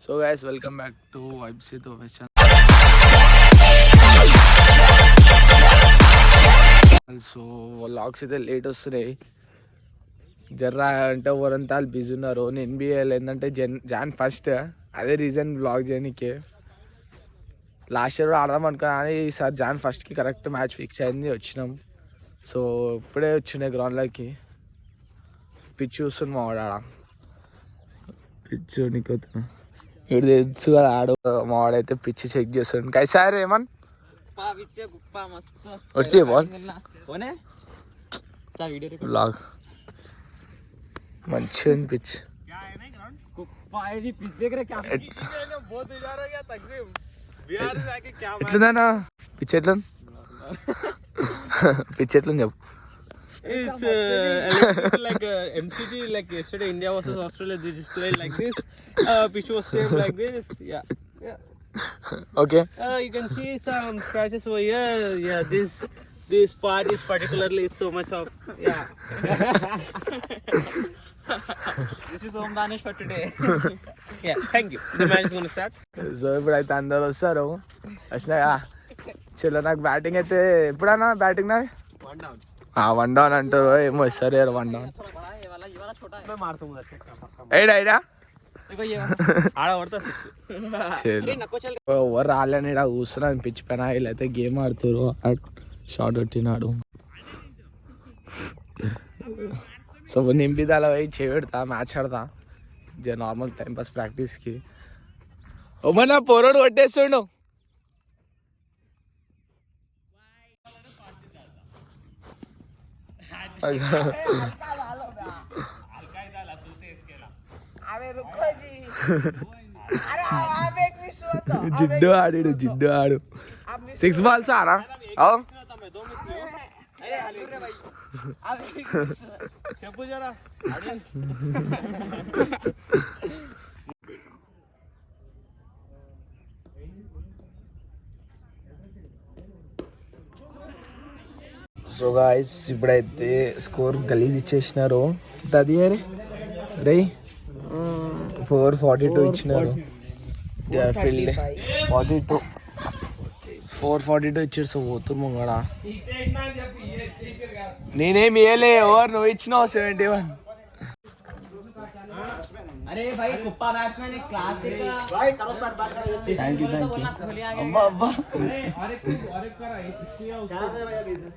So guys welcome back to vibes with ovation. So vlogs అయితే late వస్తున్నాయి జర్రా అంటే ఓరంతా busy ఉన్నారు. నేను ఎన్బిఏలో ఏంటంటే జాన్ ఫస్ట్ అదే రీజన్ వ్లాగ్ చేయడానికి. లాస్ట్ ఇయర్ ఆడదాం అనుకున్నా కానీ ఈసారి జాన్ ఫస్ట్కి కరెక్ట్ మ్యాచ్ ఫిక్స్ అయింది, వచ్చినాం. సో ఇప్పుడే వచ్చినాయి గ్రౌండ్లోకి. పిచ్ చూస్తున్నాం ఆడ పిచ్ నీకు ఇక్కడ తెలుసు కదా ఆడు మా వాడైతే పిచ్చి చెక్ చేస్తాడు. కైసారి ఏమన్ వస్తే బాల్ బ్లాగ్ మంచిగా పిచ్ ఎట్లుందన్నా పిచ్ ఎట్లా పిచ్ ఎట్లా చెప్పు. It's like MCG, like yesterday India versus Australia, they just played like this. Pitch was same like this. Yeah. Okay. You can see some scratches over here. Yeah, this part is particularly so much of This is home banish for today. Yeah, thank you. The match is going to start. So ఇప్పుడైతే అందరు వస్తారు. వచ్చినాయా చలో. నాకు batting అయితే ఎప్పుడన్నా batting నా 1 down అంటారు ఏమో ఇస్తారు 1 down. ఏడా ఎవరు రాలేని ఇక్కడ కూర్చున్నాను పిచ్ పైన. వీళ్ళైతే గేమ్ ఆడుతారు. షార్ట్ కొట్టినాడు. సో నింపిదాల పోయి చేపెడతా, మ్యాచ్ ఆడతా నార్మల్ టైంపాస్ ప్రాక్టీస్కి. ఓమన్నా పోరోడు కొట్టేస్తుండు. జిడ్డు ఆడు 6 balls ఆరా. చెప్పు జరా. సో గాయస్ ఇప్పుడైతే స్కోర్ గలీజ్ ఇచ్చేసినారు. అది రే 442 ఇచ్చినారు. ఫీల్డ్ 442 ఇచ్చారు. సో పోతురు ముంగడ. నేనేమి ఇవ్వలే, ఎవరు నువ్వు ఇచ్చినావు 71. अरे भाई कुप्पा बैट्समैन एक क्लासिक थैंक यू अब्बा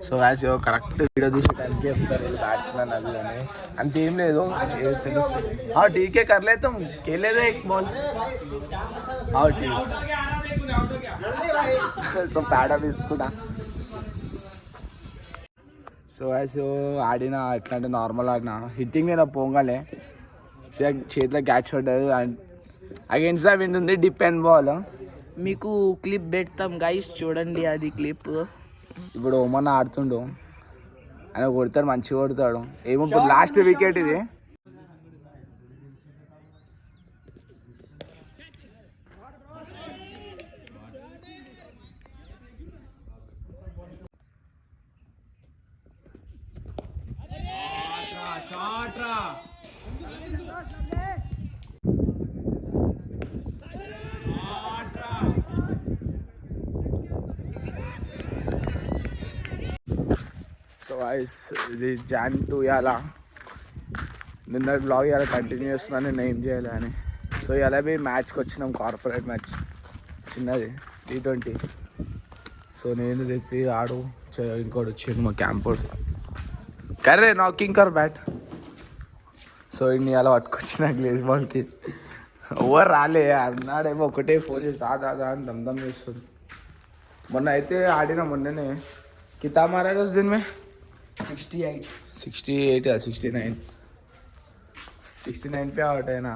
సో యాజ్ కరెక్ట్ వీడియో తీసేటానికి చెప్తారు బ్యాట్స్మెన్ అవి అని. అంతేం లేదు, టీకే కర్లేతాం కేలేదే एक बॉल. సో ప్యాడ తీసుకుంటా. సో యాజ్ ఆడిన ఎట్లా అంటే నార్మల్ ఆడిన హిట్టింగ్ మీద పోగానే చేతిలో క్యాచ్ పడ్డది. అగైన్స్ ద విండ్ ఉంది. డిప్ అండ్ బాల్ మీకు క్లిప్ పెడతాం గైస్, చూడండి అది క్లిప్. ఇప్పుడు ఓమన్న ఆడుతుండు, ఆయన కొడతాడు, మంచిగా కొడతాడు. ఏమో ఇప్పుడు లాస్ట్ వికెట్ ఇది. సో వాయిస్ ఇది జాన్ 2 ఇవాళ. నిన్న బ్లాగ్ ఇవాళ కంటిన్యూ చేస్తున్నాను, నేను ఏం చేయాలి అని. సో ఇవాళ మ్యాచ్కి వచ్చినాం, కార్పొరేట్ మ్యాచ్ చిన్నది T20. సో నేను తెచ్చి ఆడు ఇంకోటి వచ్చిండు మా క్యాంపోడు కర్రే నాకింగ్ కర్ బ్యాట్. సో ఇన్ని అలా పట్టుకొచ్చిన గ్లేజ్ బాల్కి ఓవర్ రాలే అన్నాడేమో. ఒకటే ఫోన్ చేసి దాదా అని దమ్ చేస్తుంది. మొన్న అయితే ఆడిన మొన్ననే కితా మారా రోజు దీని 68 69 పే అవుట్ అయినా.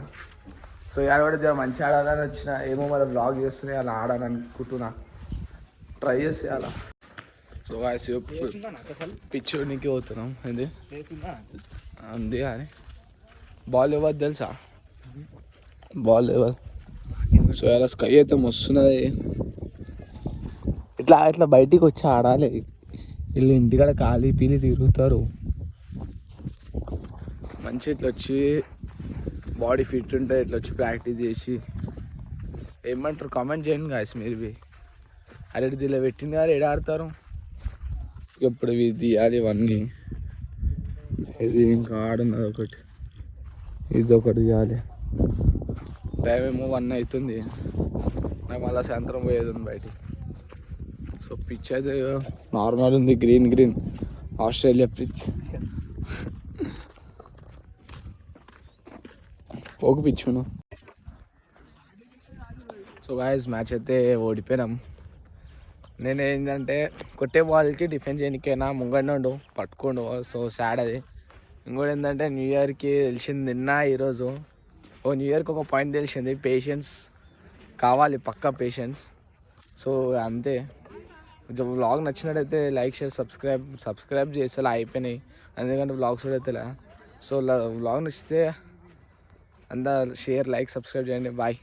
సో ఇవాళ కూడా మంచిగా ఆడాలని వచ్చిన. ఏమో మరి బ్లాగ్ చేస్తున్నాయి అలా ఆడాలని అనుకుంటున్నా, ట్రై చేసి అలా. సో పిచ్ నీకే పోతున్నాం. ఇది ఉంది అని బాల్ ఇవ్వదు తెలుసా, బాల్ ఇవ్వదు. సో ఇలా స్కై అయితే వస్తున్నది. ఇట్లా బయటికి వచ్చి ఆడాలి. వీళ్ళు ఇంటికాడ ఖాళీ పీలి తిరుగుతారు. మంచి ఇట్లా వచ్చి బాడీ ఫిట్ ఉంటే ఇట్లా వచ్చి ప్రాక్టీస్ చేసి ఏమంటారు కామెంట్ చేయండి గాయస్ మీరు బి. అరే దీనిలో పెట్టింది కానీ ఏడ ఆడతారు. ఇప్పుడు ఇవి తీయాలి ఇవన్నీ. ఇది ఇంకా ఆడున్నది ఒకటి, ఇది ఒకటి తీయాలి. టైం ఏమో 1 అవుతుంది. నాకు మళ్ళీ సాయంత్రం పోయేది ఉంది బయటికి. సో పిచ్ అయితే నార్మల్ ఉంది, గ్రీన్ ఆస్ట్రేలియా పిచ్. ఒక పిచ్ ఉన్నాం. సో గాయస్ మ్యాచ్ అయితే ఓడిపోయినాం. నేను ఏంటంటే కొట్టే బాల్కి డిఫెన్స్ చేయడానికైనా ముంగడినే ఉండు పట్టుకోండు. సో సాడ్ అది. ఇంకోటి ఏంటంటే న్యూ ఇయర్కి తెలిసింది నిన్న ఈరోజు. న్యూ ఇయర్కి ఒక పాయింట్ తెలిసింది, పేషెన్స్ కావాలి, పక్కా పేషెన్స్. సో అంతే. కొంచెం వ్లాగ్ నచ్చినట్టయితే లైక్ షేర్ సబ్స్క్రైబ్ చేసేలా అయిపోయినాయి, ఎందుకంటే వ్లాగ్స్ కూడా అయితే. సో వ్లాగ్ నచ్చితే అందరు షేర్ లైక్ సబ్స్క్రైబ్ చేయండి. బాయ్.